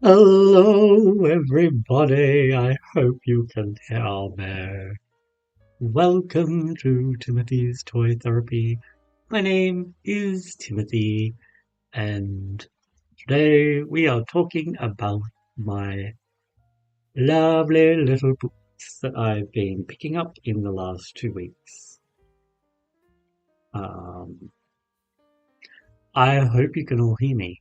Hello, everybody. I hope you can hear me. Welcome to Timothy's Toy Therapy. My name is Timothy, and today we are talking about my lovely little books that I've been picking up in the last 2 weeks. Um, I hope you can all hear me.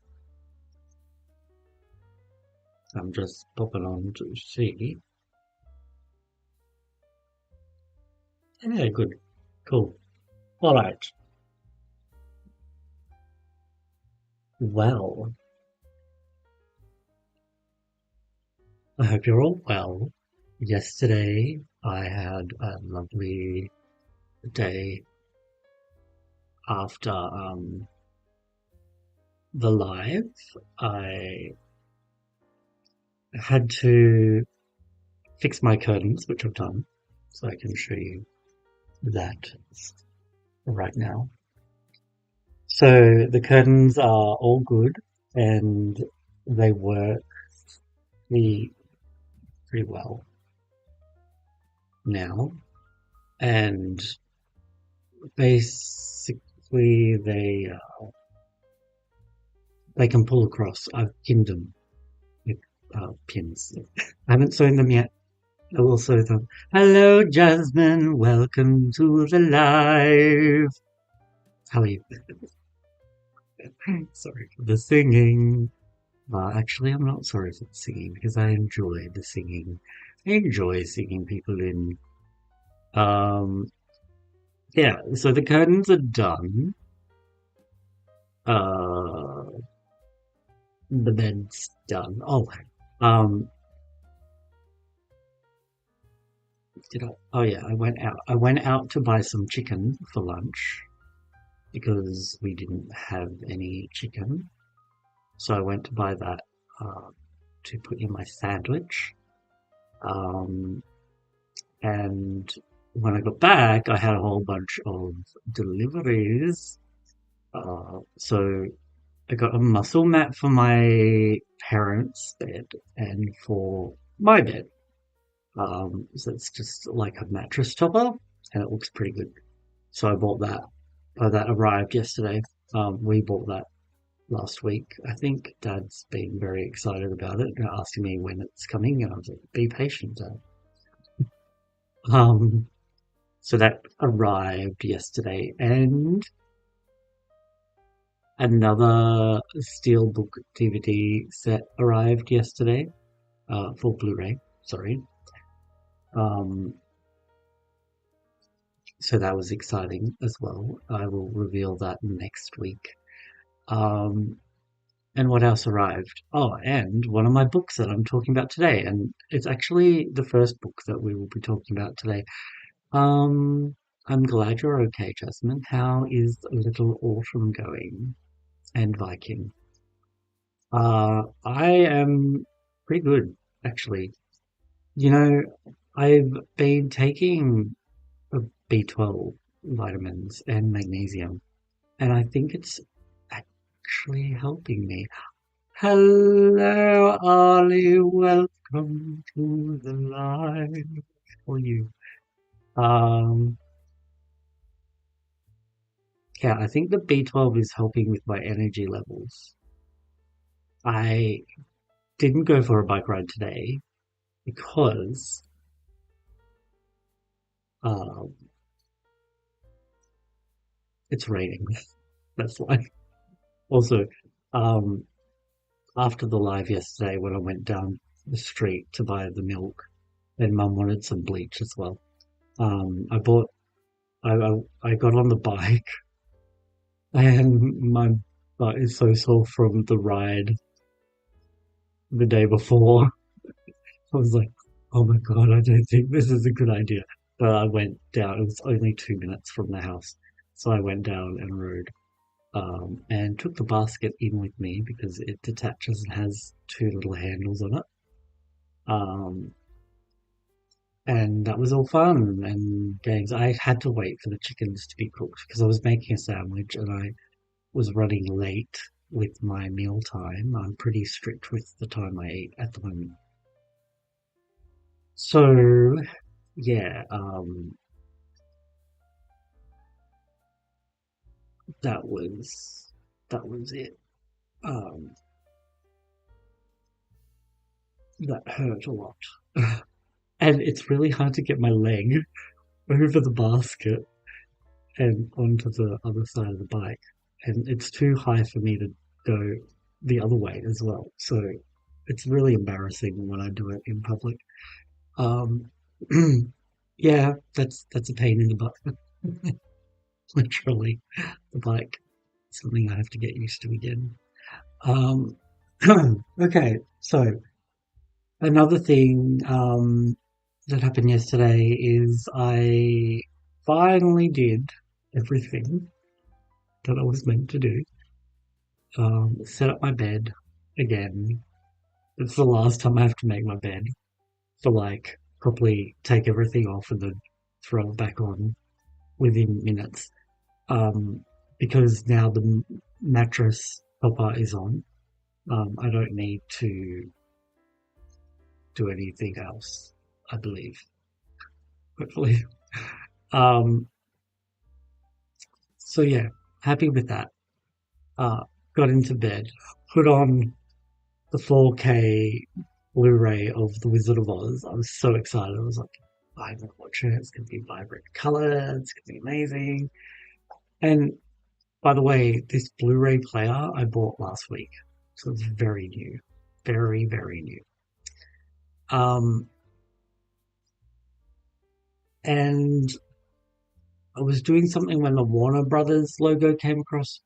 I'm just popping on to see. Yeah, good. Cool. All right. Well, I hope you're all well. Yesterday, I had a lovely day after the live. I had to fix my curtains, which I've done, so I can show you that right now. So the curtains are all good and they work pretty, pretty well now. And basically, they can pull across. I've pinned them with pins. I haven't sewn them yet. I will sew them. Hello, Jasmine. Welcome to the live. How are you? Sorry for the singing. Actually, I'm not sorry for the singing because I enjoy the singing. I enjoy singing people in. Um, yeah. So the curtains are done. Uh, the bed's done. Oh, um, did I? Oh yeah, I went out. I went out to buy some chicken for lunch because we didn't have any chicken. So I went to buy that to put in my sandwich. Um, and when I got back, I had a whole bunch of deliveries. So I got a muscle mat for my parents' bed and for my bed. So it's just like a mattress topper, and it looks pretty good. So I bought that. That arrived yesterday. We bought that last week. I think Dad's been very excited about it, asking me when it's coming, and I was like, "Be patient, Dad." Um, so that arrived yesterday, and another Steelbook DVD set arrived yesterday, for Blu-ray. Sorry. Um, so that was exciting as well. I will reveal that next week. Um, And what else arrived? Oh, and one of my books that I'm talking about today, and it's actually the first book that we will be talking about today. Um, I'm glad you're okay, Jasmine. How is Little Autumn going? And Viking. I am pretty good, actually. You know, I've been taking B12 vitamins and magnesium, and I think it's actually helping me. Hello, Ollie. Welcome to the live for you. Um, yeah, I think the B12 is helping with my energy levels. I didn't go for a bike ride today because um, it's raining. That's why. Also, um, after the live yesterday, when I went down the street to buy the milk, and Mum wanted some bleach as well. I bought. I got on the bike and my butt is so sore from the ride the day before. I was like, oh my God, I don't think this is a good idea. But I went down, it was only 2 minutes from the house. So I went down and rode, and took the basket in with me because it detaches and has two little handles on it. Um, and that was all fun and games. I had to wait for the chickens to be cooked because I was making a sandwich and I was running late. with my meal time. I'm pretty strict with the time I eat at the moment. So yeah, that was that was it. Um, that hurt a lot, and it's really hard to get my leg over the basket and onto the other side of the bike, and it's too high for me to go the other way as well. So it's really embarrassing when I do it in public. Um, yeah, that's a pain in the butt. Literally, the bike, something I have to get used to again. Um, okay, so another thing that happened yesterday is I finally did everything that I was meant to do. Set up my bed again. It's the last time I have to make my bed for like probably take everything off and then throw it back on within minutes. Um, because now the mattress topper is on. I don't need to do anything else, I believe, hopefully. Um, so yeah, happy with that. Uh, got into bed, put on the 4K Blu-ray of The Wizard of Oz. I was so excited. I was like, I'm gonna watch it. It's gonna be vibrant color. It's gonna be amazing. And by the way, this Blu-ray player I bought last week, so it's very new, very very new. Um, and I was doing something when the Warner Brothers logo came across,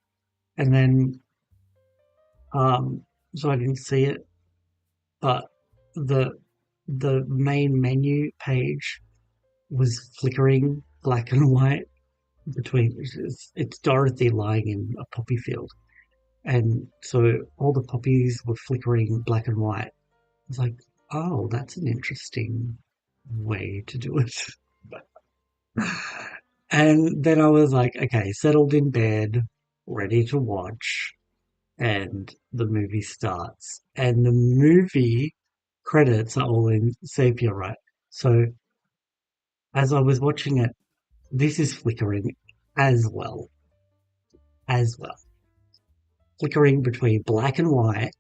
and then so I didn't see it, but the the main menu page was flickering black and white between. It's Dorothy lying in a poppy field, and so all the poppies were flickering black and white. It's like, oh, that's an interesting way to do it. And then I was like, okay, settled in bed, ready to watch, and the movie starts. And the movie credits are all in sepia, right? So as I was watching it, this is flickering as well, as well. Flickering between black and white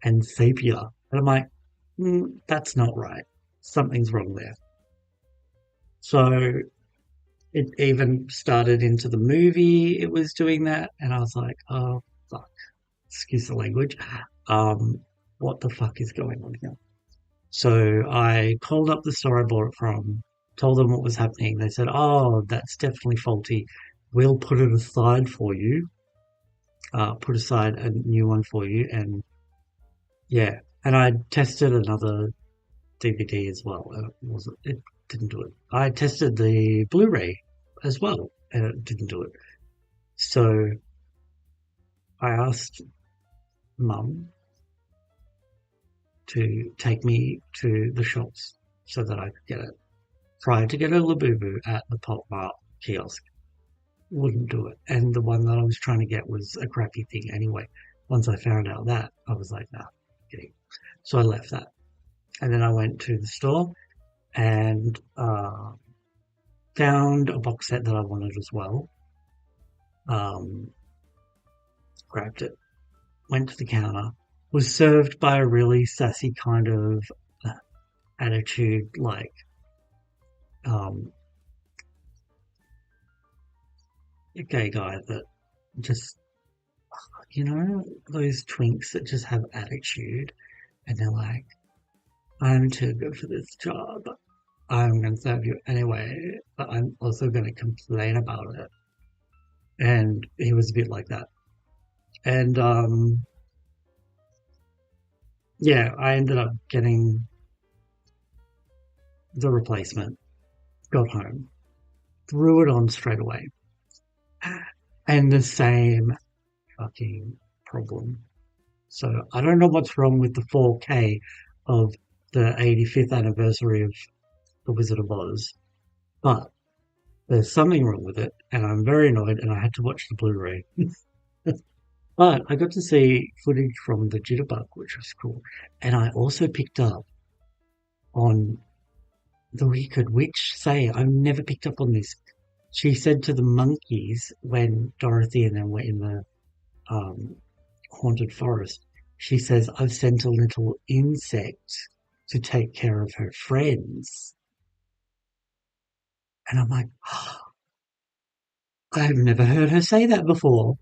and sepia. And I'm like, that's not right. Something's wrong there. So it even started into the movie, it was doing that. And I was like, oh, fuck. Excuse the language. Um, what the fuck is going on here? So I called up the store I bought it from, told them what was happening. They said, oh, that's definitely faulty. We'll put it aside for you, put aside a new one for you. And yeah, and I tested another DVD as well. It didn't do it. I tested the Blu-ray as well, and it didn't do it. So I asked Mum to take me to the shops so that I could get it. Tried to get a Labubu at the Pop Mart kiosk. Wouldn't do it. And the one that I was trying to get was a crappy thing anyway. Once I found out that, I was like, nah, kidding. So I left that. And then I went to the store and found a box set that I wanted as well. Um, grabbed it, went to the counter, was served by a really sassy kind of attitude, like um, a gay guy that just, those twinks that just have attitude and they're like, I'm too good for this job. I'm going to serve you anyway, but I'm also going to complain about it. And he was a bit like that. And yeah, I ended up getting the replacement, got home, threw it on straight away. And the same fucking problem. So I don't know what's wrong with the 4K of the 85th anniversary of The Wizard of Oz, but there's something wrong with it, and I'm very annoyed, and I had to watch the Blu-ray. But I got to see footage from the jitterbug, which was cool. And I also picked up on the Wicked Witch saying, I've never picked up on this. She said to the monkeys when Dorothy and them were in the um, haunted forest, she says, I've sent a little insect to take care of her friends. And I'm like, oh, I've never heard her say that before.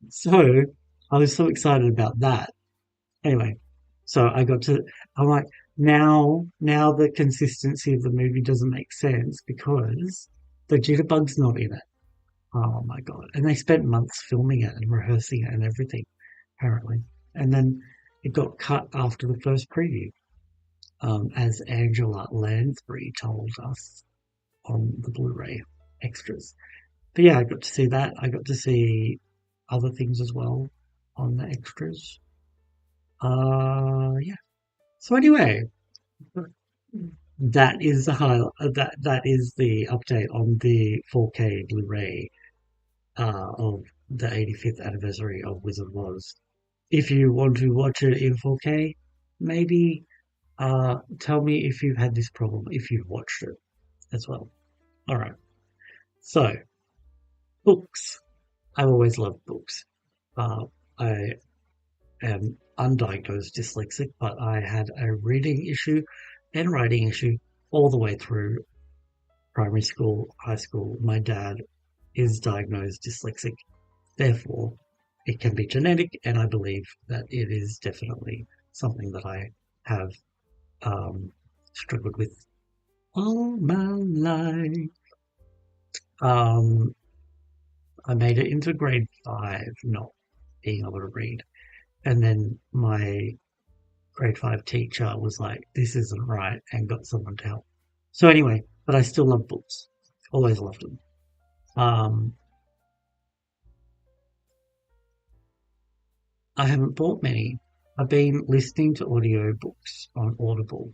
So I was so excited about that. Anyway, so I'm like, now the consistency of the movie doesn't make sense because the jitterbug's not in it. Oh my God. And they spent months filming it and rehearsing it and everything, apparently. And then it got cut after the first preview, as Angela Lansbury told us on the Blu-ray extras. But yeah, I got to see that. I got to see other things as well on the extras. Yeah. So anyway, that is the that is the update on the 4K Blu-ray of the 85th anniversary of Wizard of Oz. If you want to watch it in 4K, maybe tell me if you've had this problem, if you've watched it as well. All right. So, books. I've always loved books. I am undiagnosed dyslexic, but I had a reading issue and writing issue all the way through primary school, high school. My dad is diagnosed dyslexic. Therefore, it can be genetic, and I believe that it is definitely something that I have struggled with all my life. Um, I made it into grade five, not being able to read. And then my grade five teacher was like, this isn't right, and got someone to help. So, anyway, but I still love books. Always loved them. Um, I haven't bought many. I've been listening to audio books on Audible.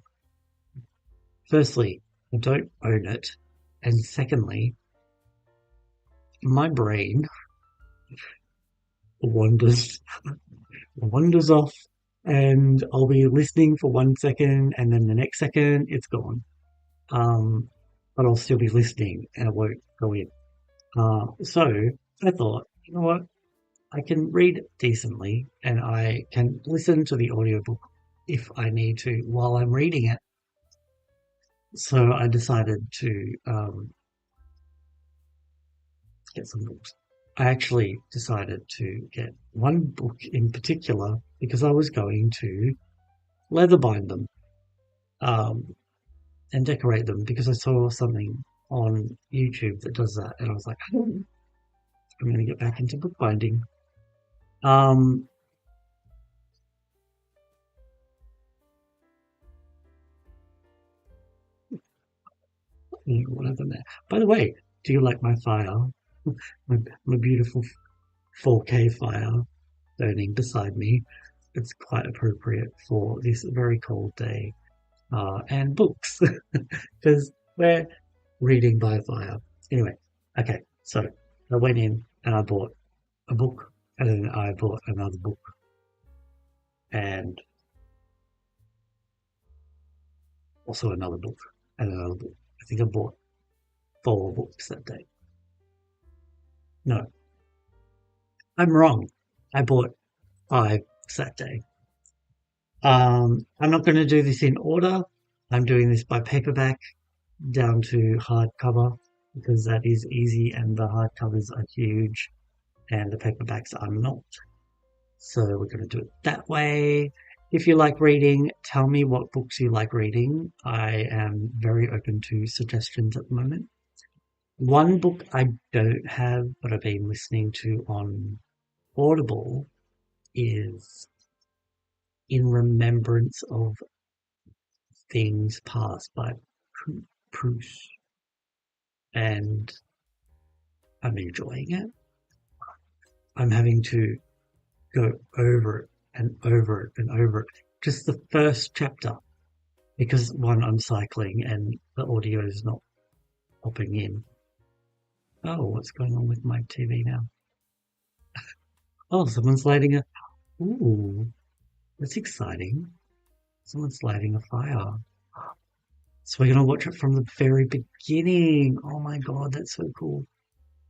Firstly, I don't own it. And secondly, my brain wanders wanders off and I'll be listening for 1 second and then the next second it's gone. Um, but I'll still be listening and it won't go in. So I thought, you know what? I can read decently and I can listen to the audiobook if I need to while I'm reading it. So I decided to get some books. I actually decided to get one book in particular because I was going to leatherbind them um, and decorate them because I saw something on YouTube that does that, and I was like, I'm going to get back into bookbinding. Um, what other there? By the way, do you like my fire? My beautiful 4K fire burning beside me. It's quite appropriate for this very cold day. And books because we're reading by fire. Anyway, okay, so I went in and I bought a book and then I bought another book and also another book and another book. I think I bought 4 books that day. No, I'm wrong. I bought 5 that day. I'm not going to do this in order. I'm doing this by paperback down to hardcover because that is easy and the hardcovers are huge and the paperbacks are not. So we're going to do it that way. If you like reading, tell me what books you like reading. I am very open to suggestions at the moment. One book I don't have, but I've been listening to on Audible is In Remembrance of Things Past by Proust. And I'm enjoying it. I'm having to go over it and over it and over it. Just the first chapter, because one, I'm cycling and the audio is not popping in. Oh, what's going on with my TV now? Oh, someone's lighting a. Ooh, that's exciting. Someone's lighting a fire. So we're gonna watch it from the very beginning. Oh my god, that's so cool.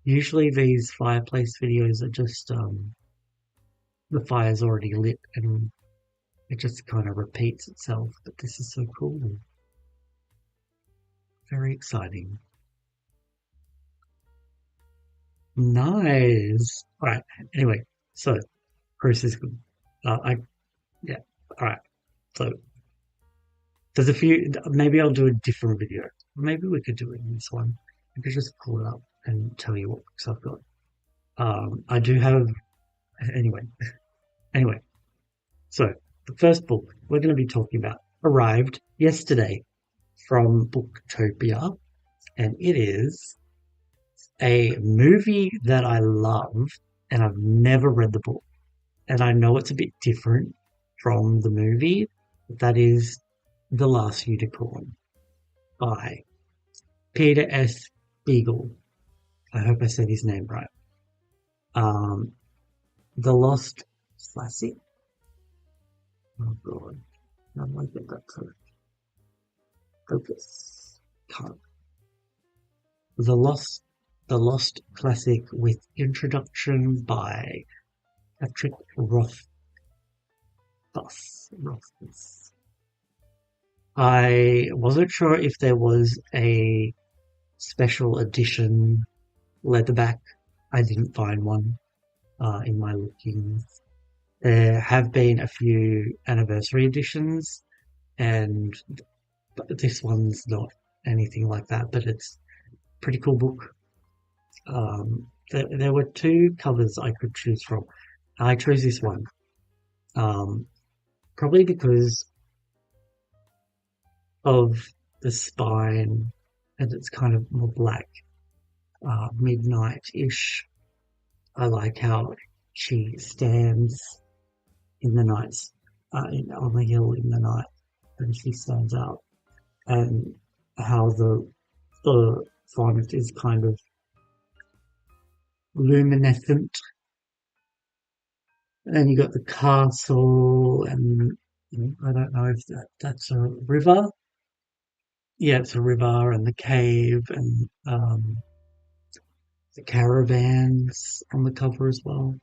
Usually these fireplace videos are just the fire's already lit and it just kind of repeats itself. But this is so cool. Very exciting. Nice. All right. Anyway, so Chris is good. I yeah. All right. So there's a few. Maybe I'll do a different video. Maybe we could do it in this one. I could just pull it up and tell you what books I've got. I do have anyway. Anyway, so the first book we're going to be talking about arrived yesterday from Booktopia, and it is a movie that I love, and I've never read the book, and I know it's a bit different from the movie. That is The Last Unicorn by Peter.S.Beagle. I hope I said his name right. Um, The Lost Classic. Oh god, how do I get that correct? Focus. Can't. The Lost, The Lost Classic with introduction by Patrick Rothfuss. I wasn't sure if there was a special edition leatherback. I didn't find one in my lookings. There have been a few anniversary editions, and this one's not anything like that, but it's a pretty cool book. There were two covers I could choose from. I chose this one, probably because of the spine, and it's kind of more black, midnight-ish. I like how she stands in the nights, on the hill in the night, and she stands out, and how the font is kind of luminescent, and you got the castle, and I don't know if that's a river. Yeah, it's a river, and the cave, and the caravans on the cover as well.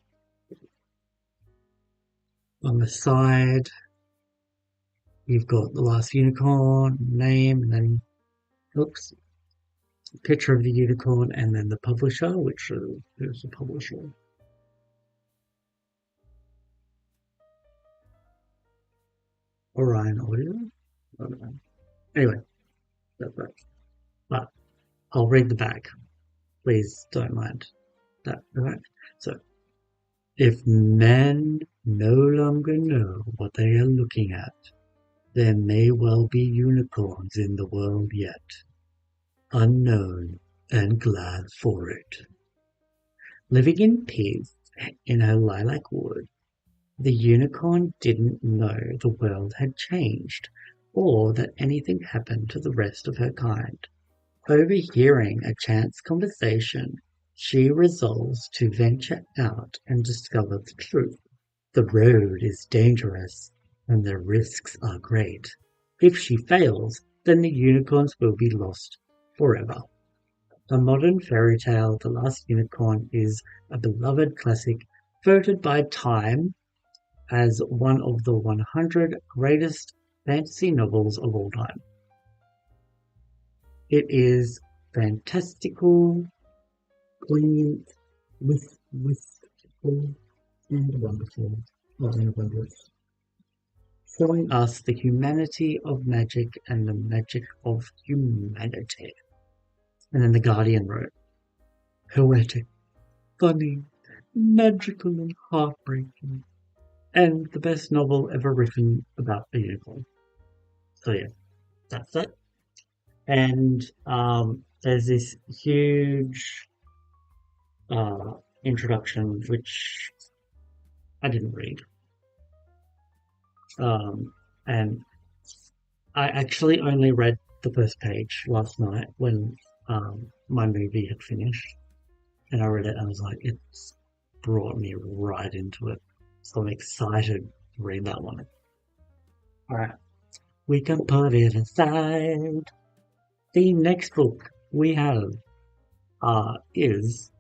On the side, you've got the last unicorn name, and then oops, picture of the unicorn, and then the publisher, which is the publisher. Orion Audio. I don't know. Anyway, that's right. But I'll read the back. Please don't mind that. Alright. So, if men no longer know what they are looking at, there may well be unicorns in the world yet, unknown and glad for it. Living in peace in her lilac wood, the unicorn didn't know the world had changed, or that anything happened to the rest of her kind. Overhearing a chance conversation, she resolves to venture out and discover the truth. The road is dangerous, and the risks are great. If she fails, then the unicorns will be lost forever. A modern fairy tale, The Last Unicorn is a beloved classic voted by Time as one of the 100 greatest fantasy novels of all time. It is fantastical, poignant, wistful, and wonderful. And wondrous. Showing us the humanity of magic and the magic of humanity. And then The Guardian wrote, poetic, funny, magical and heartbreaking, and the best novel ever written about a unicorn. So yeah, that's it. And there's this huge introduction which I didn't read, and I actually only read the first page last night when my movie had finished, and I read it and I was like, it's brought me right into it. So I'm excited to read that one. Alright, we can put it aside. The next book we have is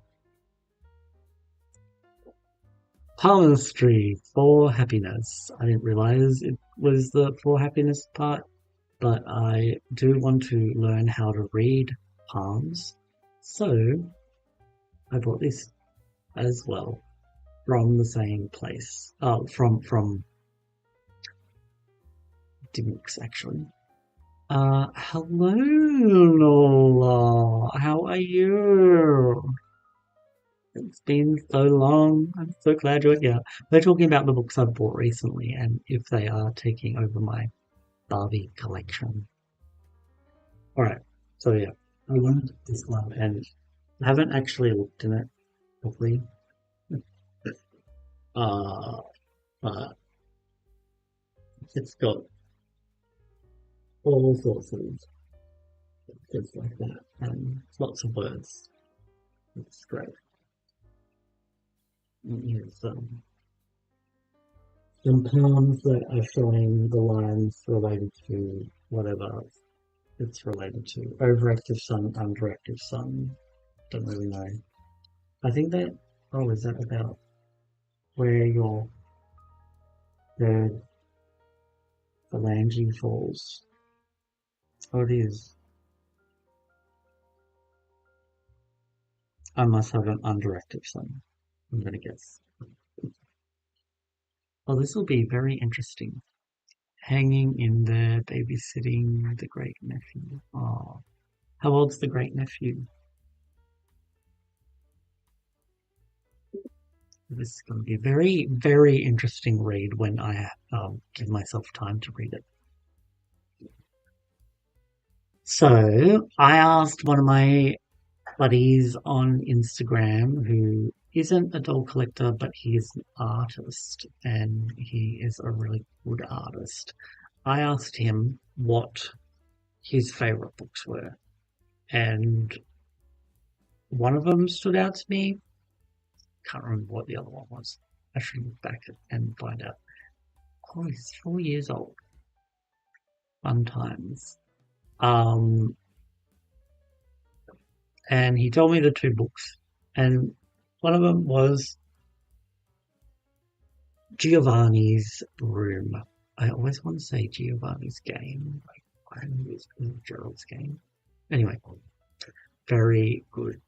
Palmistry for Happiness. I didn't realize it was the for happiness part, but I do want to learn how to read palms, so I bought this as well from the same place. From Dimix actually. Hello, Lola. How are you? It's been so long. I'm so glad you're here. We're talking about the books I've bought recently and if they are taking over my Barbie collection. Alright, so yeah, I wanted this one and I haven't actually looked in it properly. Uh, but it's got all sorts of things like that and lots of words. It's great. And here's some poems that are showing the lines related to whatever it's related to. Overactive sun, underactive sun. Don't really know. I think that, oh, is that about where your the phalange falls? Oh, it is. I must have an underactive sun, I'm gonna guess. Oh, this will be very interesting. Hanging in there, babysitting the great nephew. Oh, how old's the great nephew? This is going to be a very, very interesting read when I give myself time to read it. So I asked one of my buddies on Instagram who isn't a doll collector, but he is an artist and he is a really good artist. I asked him what his favorite books were, and one of them stood out to me. Can't remember what the other one was. I should look back and find out. Oh, he's 4 years old. Fun times. Um, and he told me the two books, and one of them was Giovanni's Room. I always want to say Giovanni's Game. I don't know if it's Gerald's Game. Anyway, very good.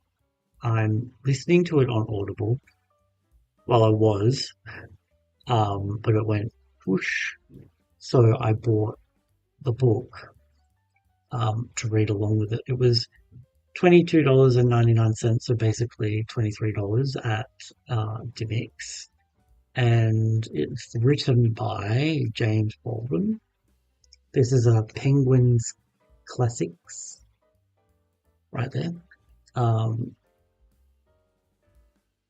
I'm listening to it on Audible. Well, I was, but it went whoosh. So I bought the book to read along with it. It was $22.99, so basically $23 at Dimix. And it's written by James Baldwin. This is a Penguins Classics right there.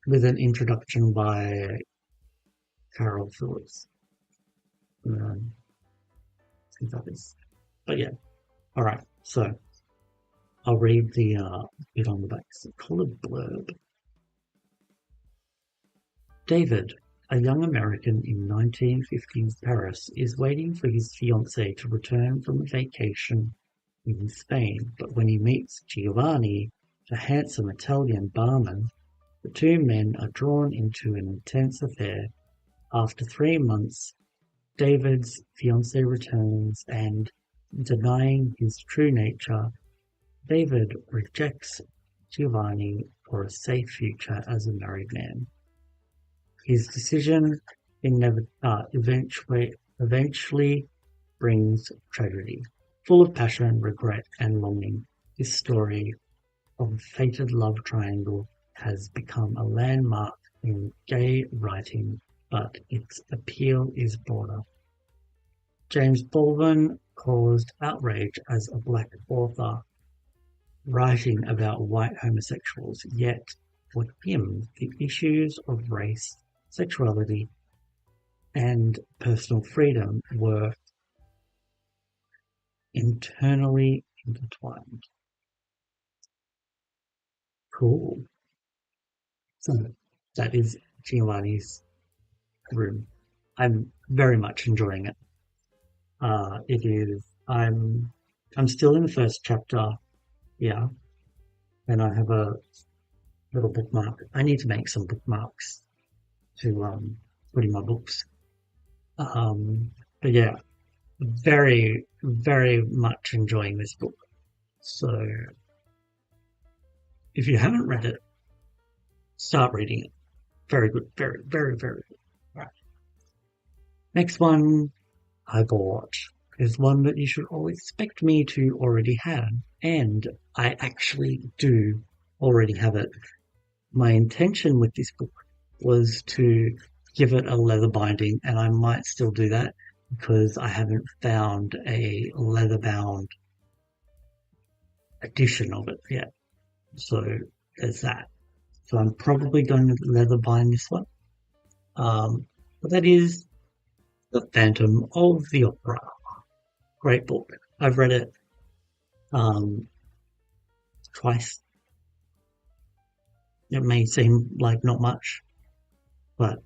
With an introduction by Carol Phillips. See that is. But yeah, alright, so I'll read the bit on the back. It's a coloured blurb. David, a young American in 1950s Paris, is waiting for his fiancée to return from a vacation in Spain, but when he meets Giovanni, a handsome Italian barman, the two men are drawn into an intense affair. After 3 months, David's fiancée returns and, denying his true nature, David rejects Giovanni for a safe future as a married man. His decision eventually brings tragedy. Full of passion, regret, and longing, this story of a fated love triangle has become a landmark in gay writing, but its appeal is broader. James Baldwin caused outrage as a black author writing about white homosexuals, yet for him the issues of race, sexuality, and personal freedom were internally intertwined. Cool. So that is Giovanni's Grimm. I'm very much enjoying it. It is. I'm still in the first chapter. Yeah, and I have a little bookmark. I need to make some bookmarks to put in my books. But yeah, very, very much enjoying this book. So if you haven't read it, start reading it. Very good. Very, very, very good. Right. Next one I bought is one that you should all expect me to already have. And I actually do already have it. My intention with this book was to give it a leather binding, and I might still do that because I haven't found a leather bound edition of it yet. So there's that. So I'm probably going to leather bind this one. But that is The Phantom of the Opera. Great book. I've read it twice. It may seem like not much, but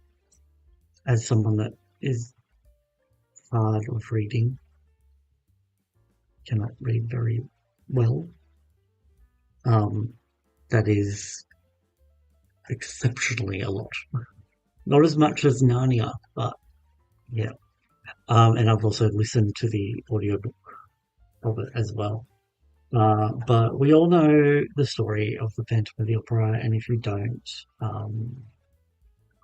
as someone that is hard of reading, cannot read very well, that is exceptionally a lot. Not as much as Narnia, but yeah. And I've also listened to the audiobook of it as well. But we all know the story of the Phantom of the Opera, and if you don't,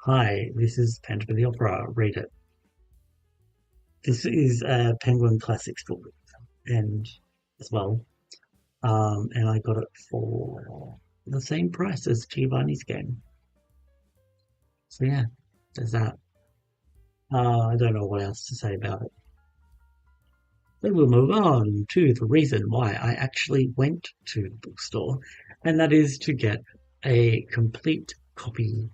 hi, this is Phantom of the Opera, read it. This is a Penguin Classics book, and as well, and I got it for the same price as Giovanni's game. So yeah, there's that. I don't know what else to say about it. Then we'll move on to the reason why I actually went to the bookstore, and that is to get a complete collection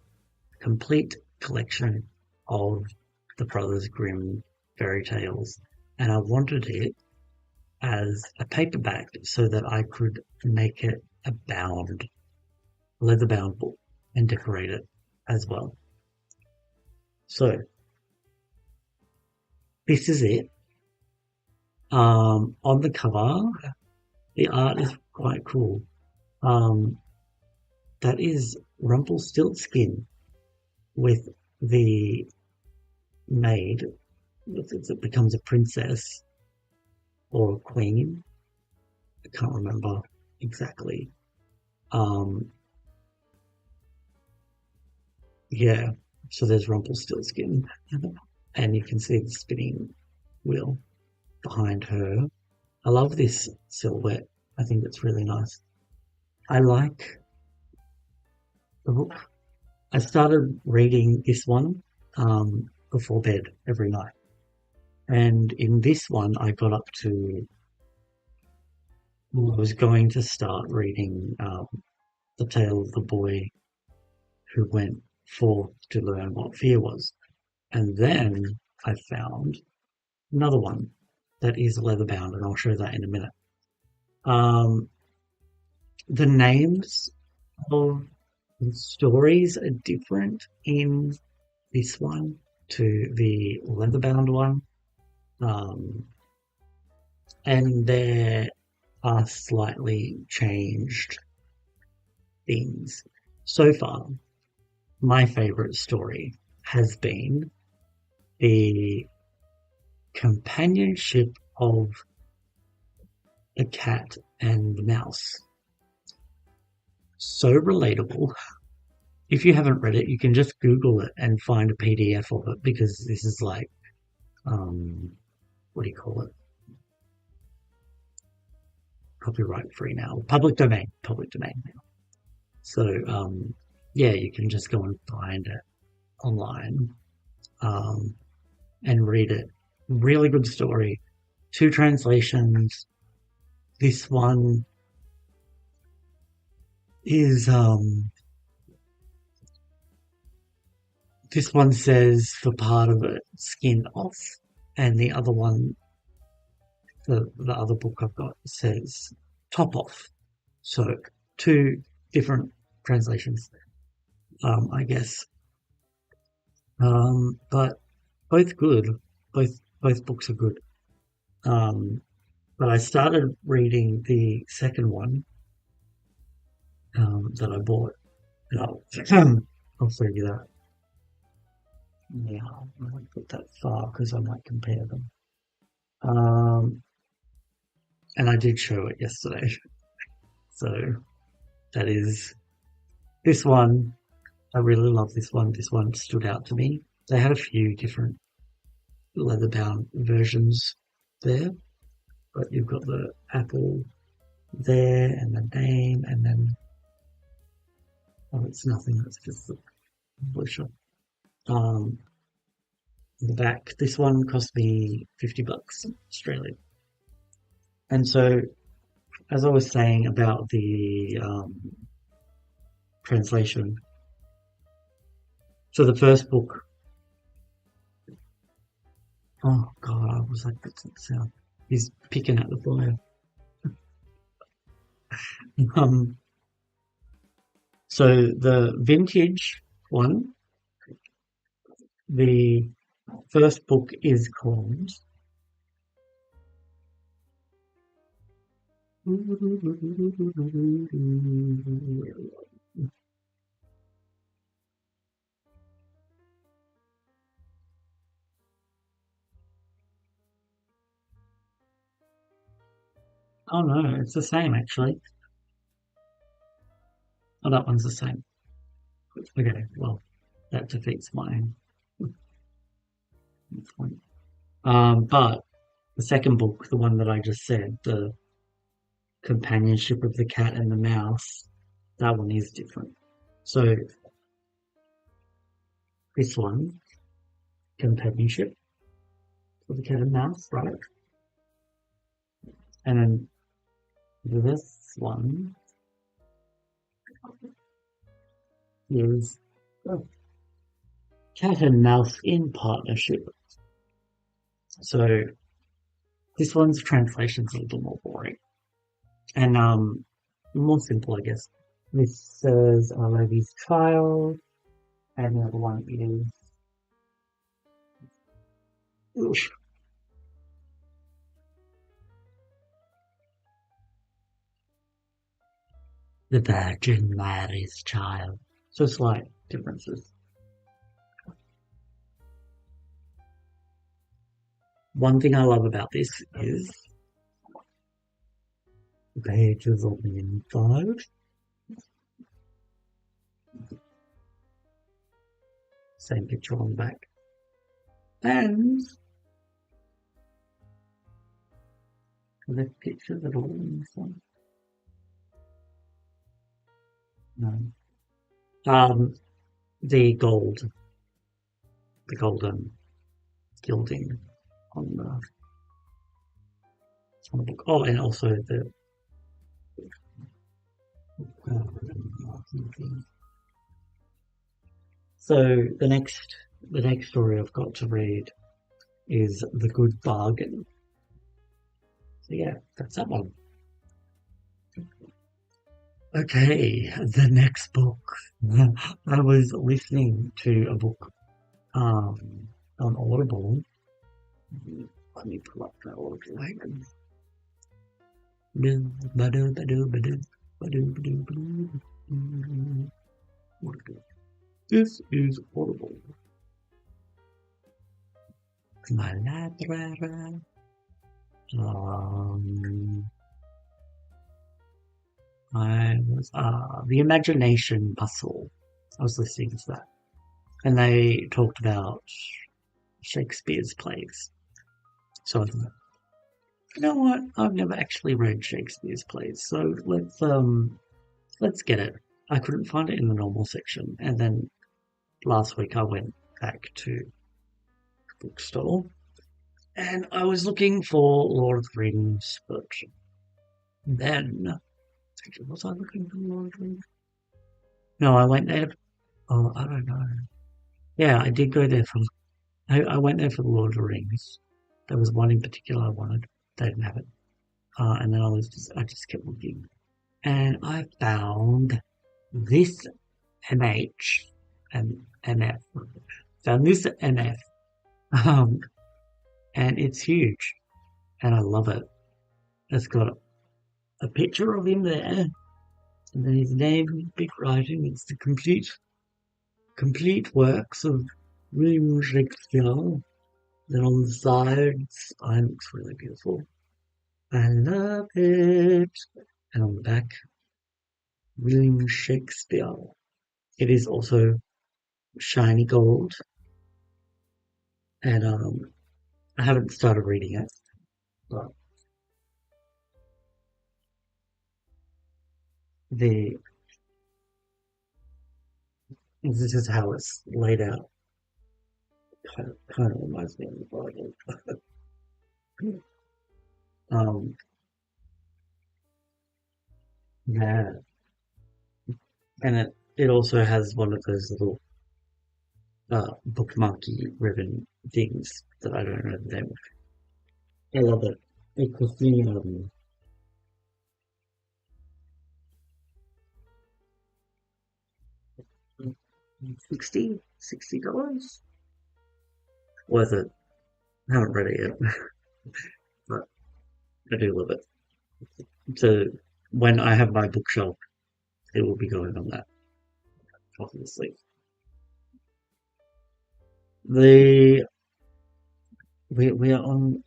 of the Brothers Grimm fairy tales, and I wanted it as a paperback so that I could make it a leather bound book and decorate it as well. So this is it. On the cover, the art is quite cool. That is Rumpelstiltskin with the maid that becomes a princess or a queen. I can't remember exactly. Yeah, so there's Rumpelstiltskin, and you can see the spinning wheel behind her. I love this silhouette. I think it's really nice. I like the book. I started reading this one before bed every night. And in this one, I got up to, I was going to start reading The Tale of the Boy Who Went Forth to Learn What Fear Was. And then I found another one that is leather bound, and I'll show that in a minute. The names of the stories are different in this one to the leather bound one. And there are slightly changed things. So far, my favorite story has been the companionship of the cat and the mouse. So relatable. If you haven't read it, you can just Google it and find a PDF of it, because this is like, what do you call it? Copyright free now. Public domain now. So, yeah, you can just go and find it online, and read it. Really good story. 2 translations. This one is, this one says for part of it, skin off, and the other one, the other book I've got, says top off. So 2 different translations, I guess. But both good. Both books are good. Um, but I started reading the second one that I bought. And I'll show you that. Yeah, I won't put that far because I might compare them. Um, and I did show it yesterday. So that is this one. I really love this one. This one stood out to me. They had a few different leather-bound versions there, but you've got the apple there and the name, and then oh, it's nothing. It's just the publisher. Um, the back. This one cost me $50 Australian. And so, as I was saying about the translation, so the first book. Oh God, I was like, what's that sound? He's picking at the fire. Um, so the vintage one, the first book is called. Oh no, it's the same actually. Oh, that one's the same. Okay, well, that defeats my point. But the second book, the one that I just said, the companionship of the cat and the mouse, that one is different. So this one, companionship of the cat and mouse, right? And then this one is cat and mouse in partnership. So this one's translation's a little more boring and more simple, I guess. This says I love his child, and the other one is the Virgin Mary's child. So slight differences. One thing I love about this is the pages on the inside. Same picture on the back. And the pictures at all in this one? No. The golden gilding on the book. Oh, and also the so the next story I've got to read is The Good Bargain. So yeah, that's that one. Okay, the next book. I was listening to a book on Audible. Let me pull up that Audible. This is Audible. My library. I was The Imagination Bustle. I was listening to that, and they talked about Shakespeare's plays. So I thought, you know what? I've never actually read Shakespeare's plays, so let's get it. I couldn't find it in the normal section, and then last week I went back to the bookstore, and I was looking for Lord of the Rings, but then was I looking for Lord of the Rings? No, I went there. Oh, I don't know. Yeah, I did go there for. I went there for the Lord of the Rings. There was one in particular I wanted. They didn't have it, and then I just kept looking, and I found this MH and MF. found this NF, um, and it's huge, and I love it. It's got a picture of him there, and then his name in big writing. It's the complete works of William Shakespeare. Then on the side, the spine looks really beautiful. I love it. And on the back, William Shakespeare. It is also shiny gold, and I haven't started reading it, but the this is how it's laid out. Kind of reminds me of the Bible. Um, yeah, and it also has one of those little bookmarky ribbon things that I don't know the name of. I love it. It cost me 60 $60. Worth it. I haven't read it yet, but I do love it. So when I have my bookshelf, it will be going on that, obviously. The we are on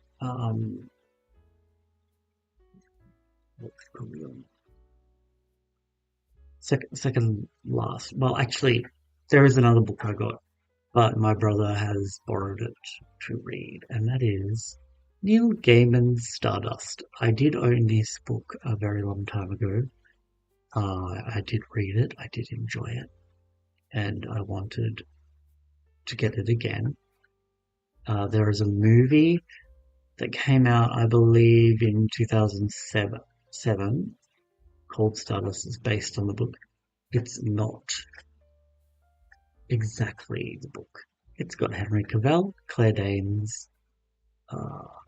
what's probably on second last. Well, actually, there is another book I got, but my brother has borrowed it to read, and that is Neil Gaiman's Stardust. I did own this book a very long time ago. I did read it. I did enjoy it, and I wanted to get it again. There is a movie that came out, I believe, in 2007 called Stardust. Is based on the book. It's not exactly the book. It's got Henry Cavill, Claire Danes,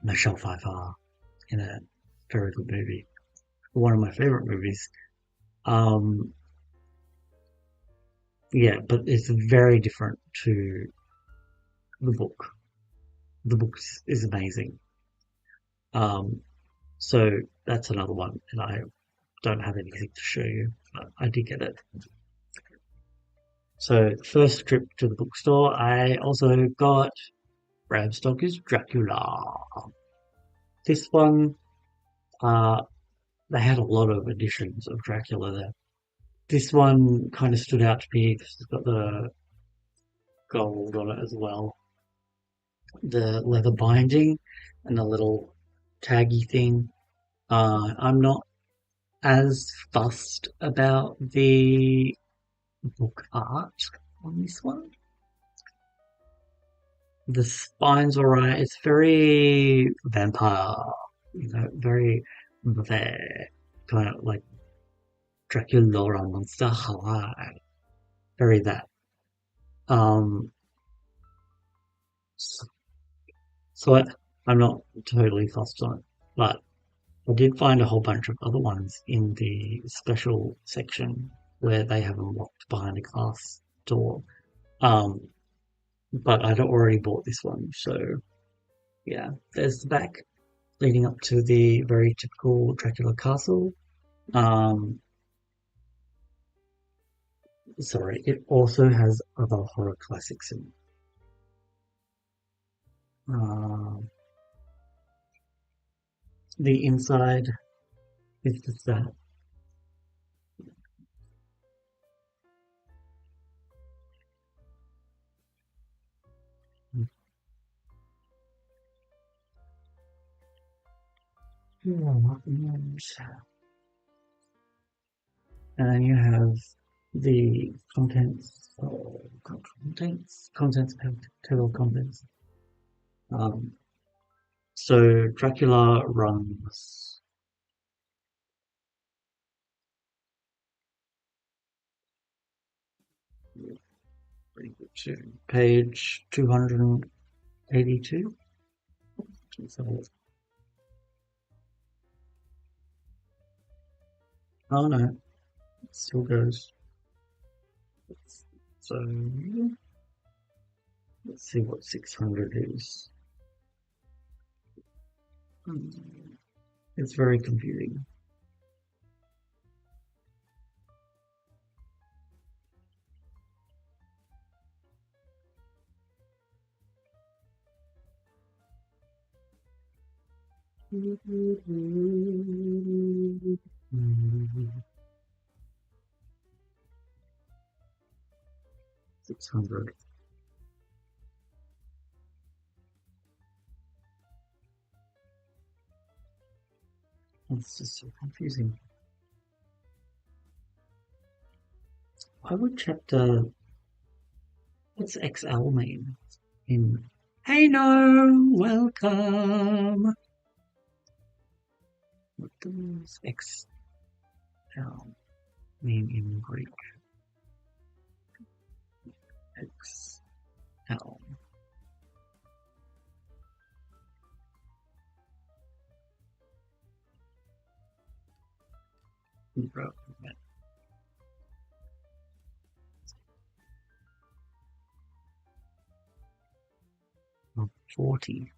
Michelle Pfeiffer in a very good movie. One of my favorite movies. Um, yeah, but it's very different to the book. The book is amazing. Um, so that's another one, and I don't have anything to show you, but I did get it. So first trip to the bookstore, I also got Bram Stoker's Dracula. This one, uh, they had a lot of editions of Dracula there. This one kind of stood out to me because it's got the gold on it as well, the leather binding, and the little taggy thing. I'm not as fussed about the book art on this one. The spine's alright. It's very vampire, very there, kind of like Dracula Monster High, very that. Um, so I'm not totally fussed on it, but I did find a whole bunch of other ones in the special section where they have them locked behind a glass door. Um, but I'd already bought this one, so yeah. There's the back leading up to the very typical Dracula castle. Um, sorry, it also has other horror classics in it. The inside is just that. And then you have the contents, contents, table of contents. Um, so Dracula runs to page 282. So, oh no, it still goes. So Let's see what 600 is. It's very confusing. Mm, 600. It's just so confusing. Why would chapter... What's XL mean? In... Hey no! Welcome! What does XL mean in Greek? XL. Who wrote that? 40.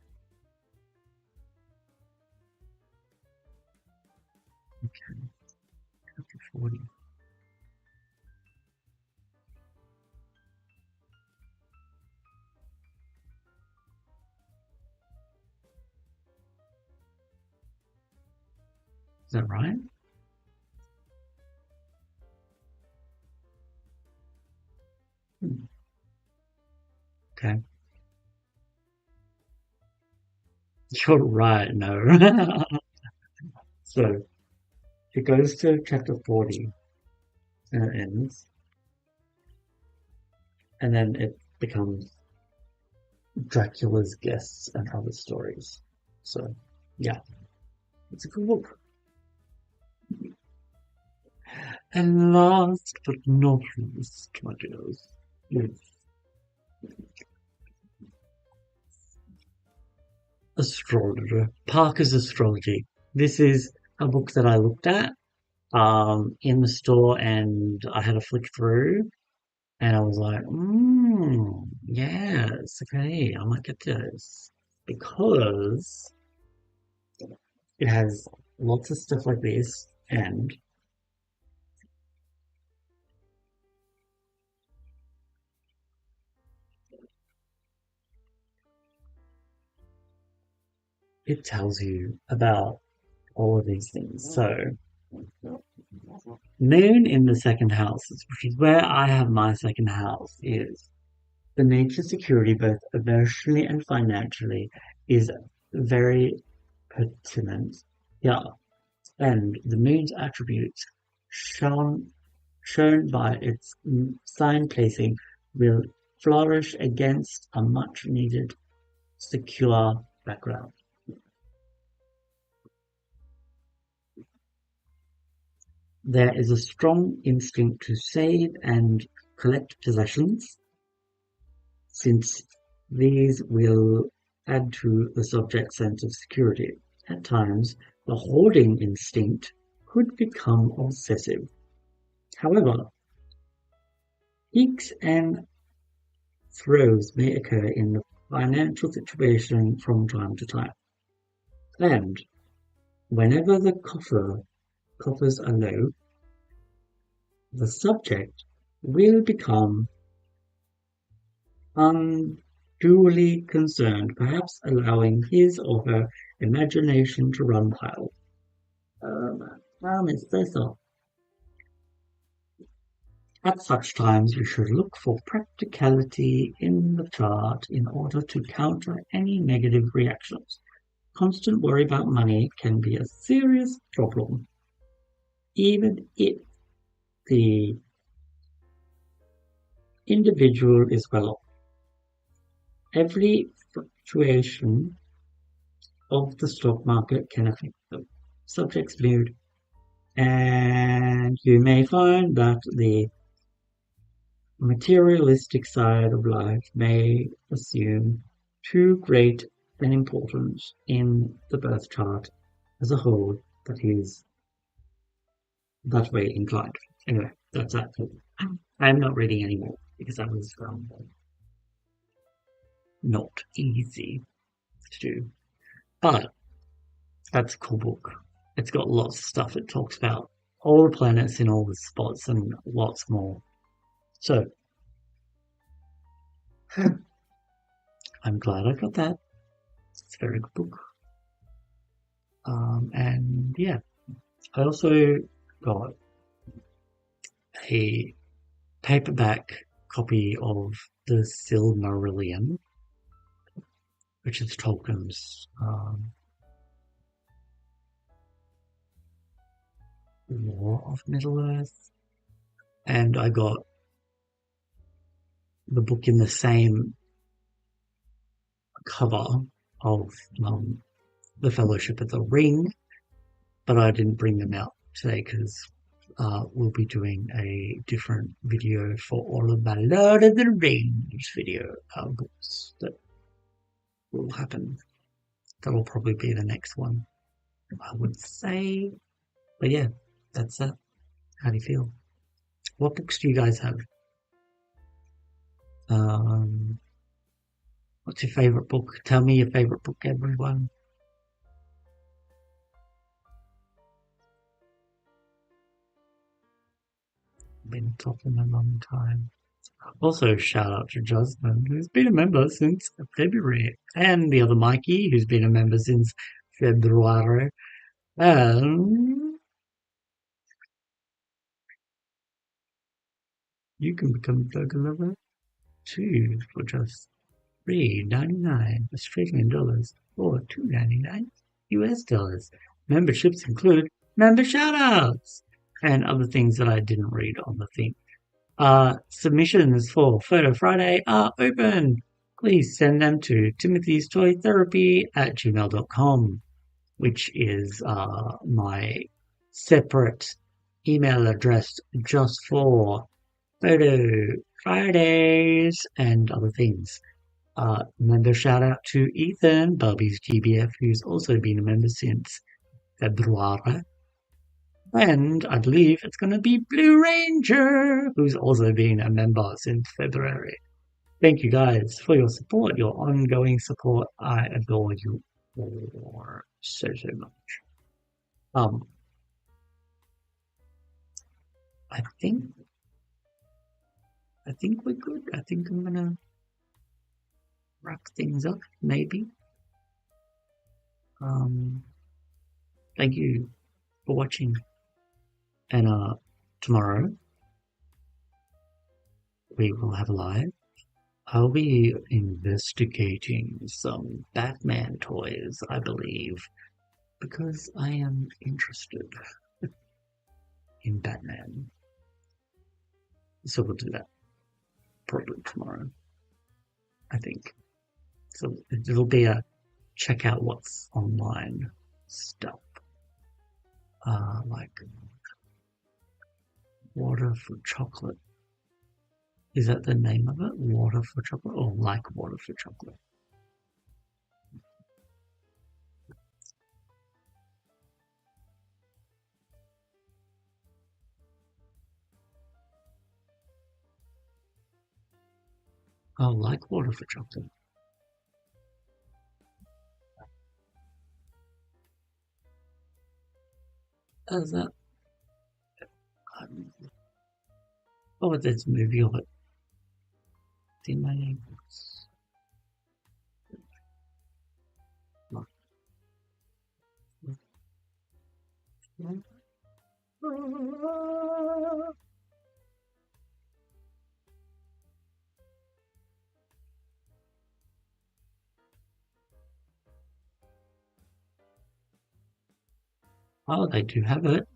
Okay, chapter 40. Is that right? Okay. You're right, no. So it goes to chapter 40 and it ends, and then it becomes Dracula's guests and other stories. So yeah, it's a good book. And last but not least, my dears, is Astrologer. Parker's Astrology. This is a book that I looked at in the store and I had a flick through and I was like, yes, okay, I might get this because it has lots of stuff like this and it tells you about all of these things. So, Moon in the second house, which is where I have my second house, is the nature security, both emotionally and financially, is very pertinent. Yeah, and the moon's attributes shown by its sign placing will flourish against a much needed secure background. There is a strong instinct to save and collect possessions, since these will add to the subject's sense of security. At times, the hoarding instinct could become obsessive. However, peaks and throws may occur in the financial situation from time to time. And whenever the coffers are low, the subject will become unduly concerned, perhaps allowing his or her imagination to run wild. It's so soft. At such times, you should look for practicality in the chart in order to counter any negative reactions. Constant worry about money can be a serious problem, even if the individual is well off. Every fluctuation of the stock market can affect the subject's mood, and you may find that the materialistic side of life may assume too great an importance in the birth chart as a whole that he is that way inclined. Anyway, that's that. I'm not reading anymore because that was not easy to do. But that's a cool book. It's got lots of stuff. It talks about all the planets in all the spots and lots more. So I'm glad I got that. It's a very good book. And yeah, I also got a paperback copy of the Silmarillion, which is Tolkien's War of Middle-earth. And I got the book in the same cover of The Fellowship of the Ring, but I didn't bring them out today because we'll be doing a different video for all of my Lord of the Rings video books that will happen. That will probably be the next one, I would say. But yeah, that's that. How do you feel? What books do you guys have? What's your favorite book? Tell me your favorite book, everyone. Been talking a long time. Also, shout out to Justin, who's been a member since February, and the other Mikey, who's been a member since February. And you can become a Burger Lover too for just $3.99 Australian dollars or $2.99 US dollars. Memberships include member shoutouts and other things that I didn't read on the thing. Submissions for Photo Friday are open. Please send them to timothystoytherapy@gmail.com, which is my separate email address just for Photo Fridays and other things. Member shout out to Ethan, Barbie's GBF, who's also been a member since February. And I believe it's going to be Blue Ranger, who's also been a member since February. Thank you guys for your support, your ongoing support. I adore you all so much. I think we're good. I think I'm gonna wrap things up, maybe. Thank you for watching. And tomorrow we will have a live. I'll be investigating some Batman toys, I believe, because I am interested in Batman. So we'll do that probably tomorrow, I think. So it'll be a check out what's online stuff. Like Water for Chocolate. Is that the name of it? Water for Chocolate? Or Like Water for Chocolate? Oh, Like Water for Chocolate. Is that? Oh, there's a movie of it. In my name. Oh, they do have it.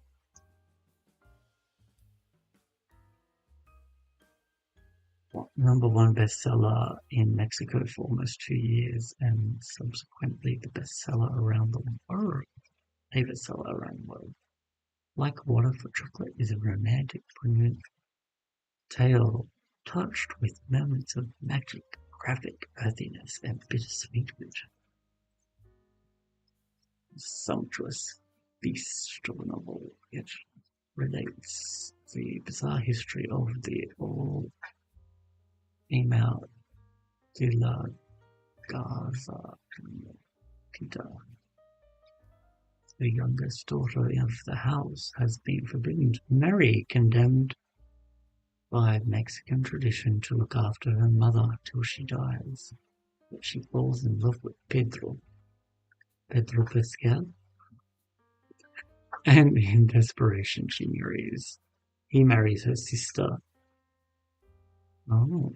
#1 bestseller in Mexico for almost 2 years, and subsequently the bestseller around the world. A bestseller around the world. Like Water for Chocolate is a romantic, brilliant tale touched with moments of magic, graphic earthiness, and bittersweet wit. Sumptuous beast of a novel, it relates the bizarre history of the all-female Birla Gaza, Peter, the youngest daughter of the house, has been forbidden to marry, condemned by Mexican tradition to look after her mother till she dies. But she falls in love with Pedro Pascal, and in desperation he marries her sister. Oh,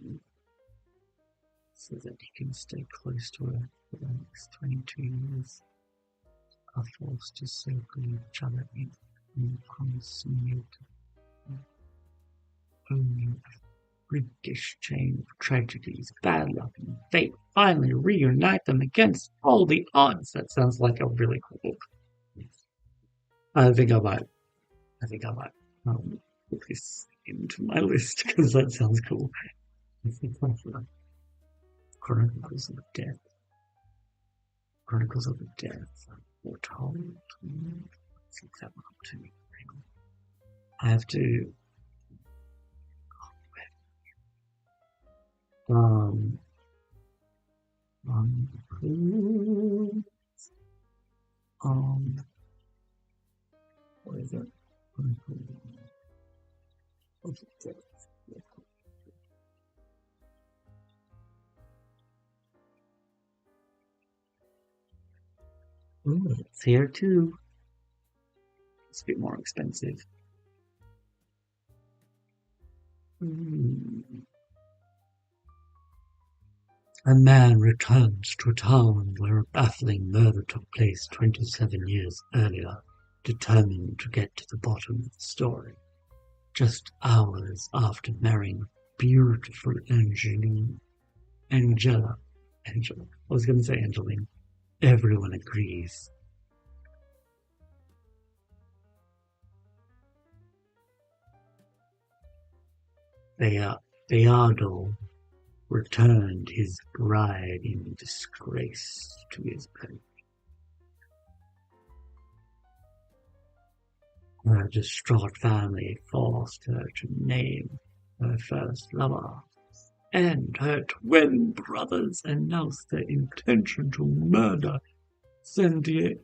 so that he can stay close to her for the next 22 years. Are forced to circle each other in consummate only a freakish chain of tragedies, bad luck, and fate finally reunite them against all the odds. That sounds like a really cool book. I think I might. Put this into my list because that sounds cool. Chronicles of Death. Chronicles of Death. Foretold. Let's look that one up too. I have to. What is it? Ooh, it's here too. It's a bit more expensive. A man returns to a town where a baffling murder took place 27 years earlier, determined to get to the bottom of the story. Just hours after marrying beautiful Angela. I was going to say Angeline. Everyone agrees. Beardo returned his bride in disgrace to his parents. Her distraught family forced her to name her first lover, and her twin brothers announced their intention to murder Santiago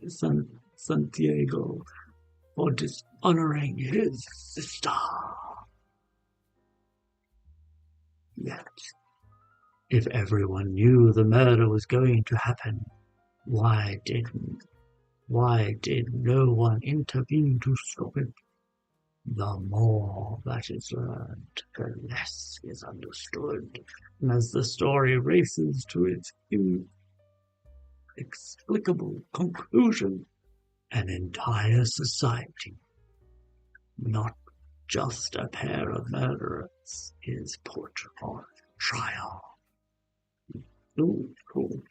for dishonoring his sister. Yet, if everyone knew the murder was going to happen, why did no one intervene to stop it? The more that is learned, the less is understood, and as the story races to its inexplicable conclusion, an entire society, not just a pair of murderers, is put on trial. Ooh, cool.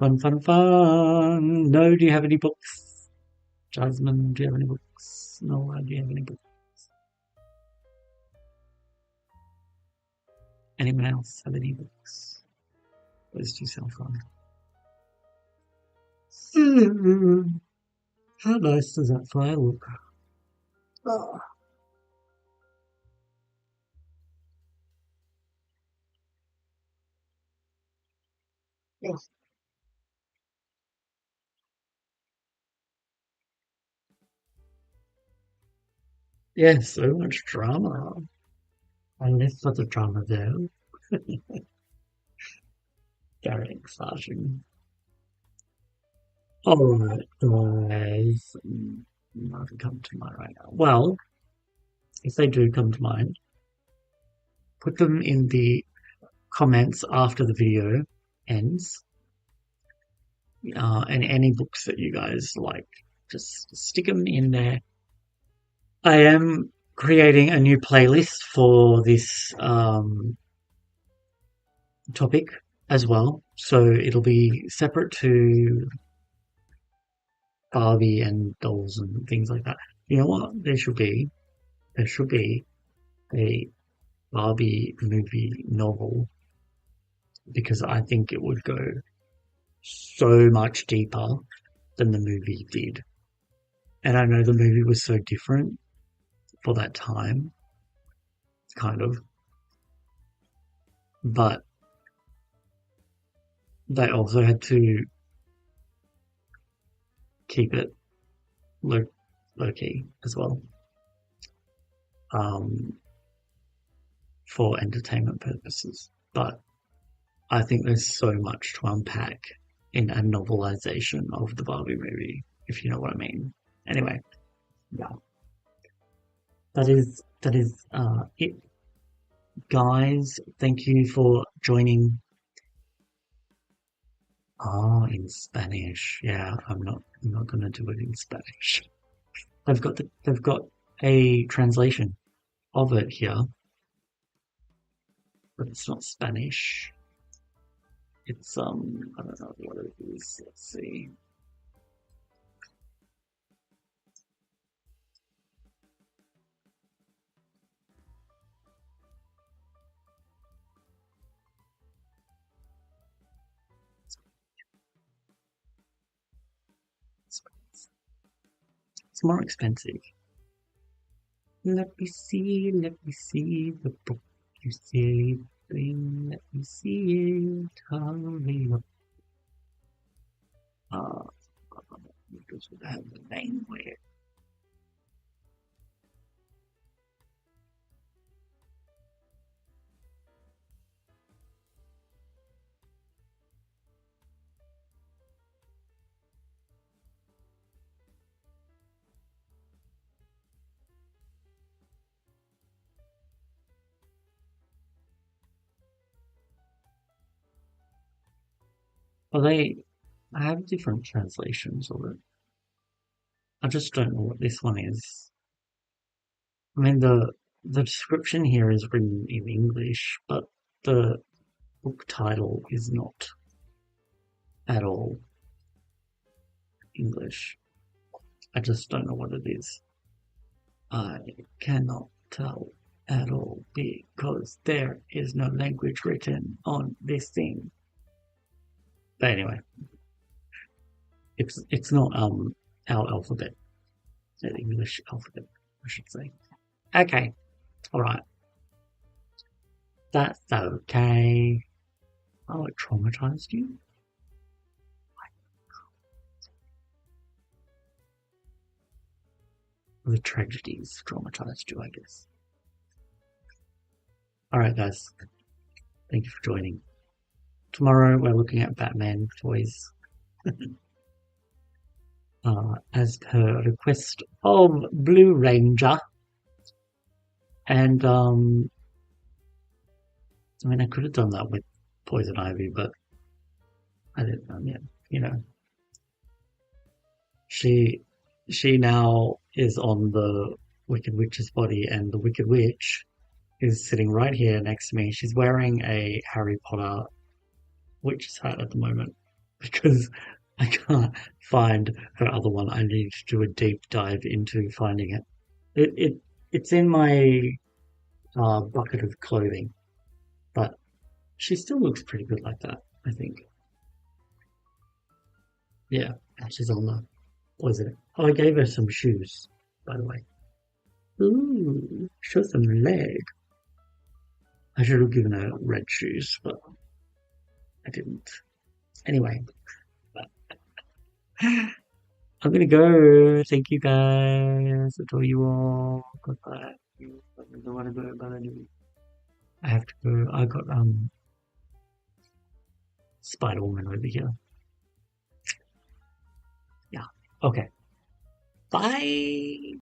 Fun. No, do you have any books? Jasmine, do you have any books? No, do you have any books? Anyone else have any books? Those two sound fun. How nice does that fly look? Oh. Yes. Yes, so much drama. I live for the drama though. Very exciting. Alright, guys. Nothing come to mind right now. Well, if they do come to mind, put them in the comments after the video ends. And any books that you guys like, just stick them in there. I am creating a new playlist for this topic as well, so it'll be separate to Barbie and dolls and things like that. You know what? There should be a Barbie movie novel because I think it would go so much deeper than the movie did. And I know the movie was so different for that time, kind of. but they also had to keep it low, low key as well, um, for entertainment purposes. But I think there's so much to unpack in a novelization of the Barbie movie, if you know what I mean. Anyway, yeah, that is it, guys. Thank you for joining. Oh, in Spanish. Yeah, I'm not gonna do it in Spanish. They've got a translation of it here, but it's not Spanish. It's I don't know what it is. Let's see. It's more expensive. Let me see the book you silly thing. Let me see it. Hurry up. Uh, because we have the name where. Well, I have different translations of it. I just don't know what this one is. I mean, the description here is written in English, but the book title is not at all English. I just don't know what it is. I cannot tell at all because there is no language written on this thing. But anyway, it's not our alphabet, the English alphabet, I should say. Okay, all right, that's okay. Oh, it traumatized you? The tragedies traumatized you, I guess. All right, guys, thank you for joining. Tomorrow we're looking at Batman toys, as per request of Blue Ranger. And I mean, I could have done that with Poison Ivy, but I didn't. Yeah, you know, she she now is on the Wicked Witch's body, and the Wicked Witch is sitting right here next to me. She's wearing a Harry Potter witch's hat at the moment because I can't find her other one. I need to do a deep dive into finding it. It's in my bucket of clothing, but she still looks pretty good like that, I think. Yeah, she's on the. What is it? Oh, I gave her some shoes, by the way. Ooh, show some leg. I should have given her red shoes, but I didn't. Anyway, I'm gonna go. Thank you guys. I told you all. Goodbye. I don't want to go, but I do. I have to go. I got Spider Woman over here. Yeah. Okay. Bye.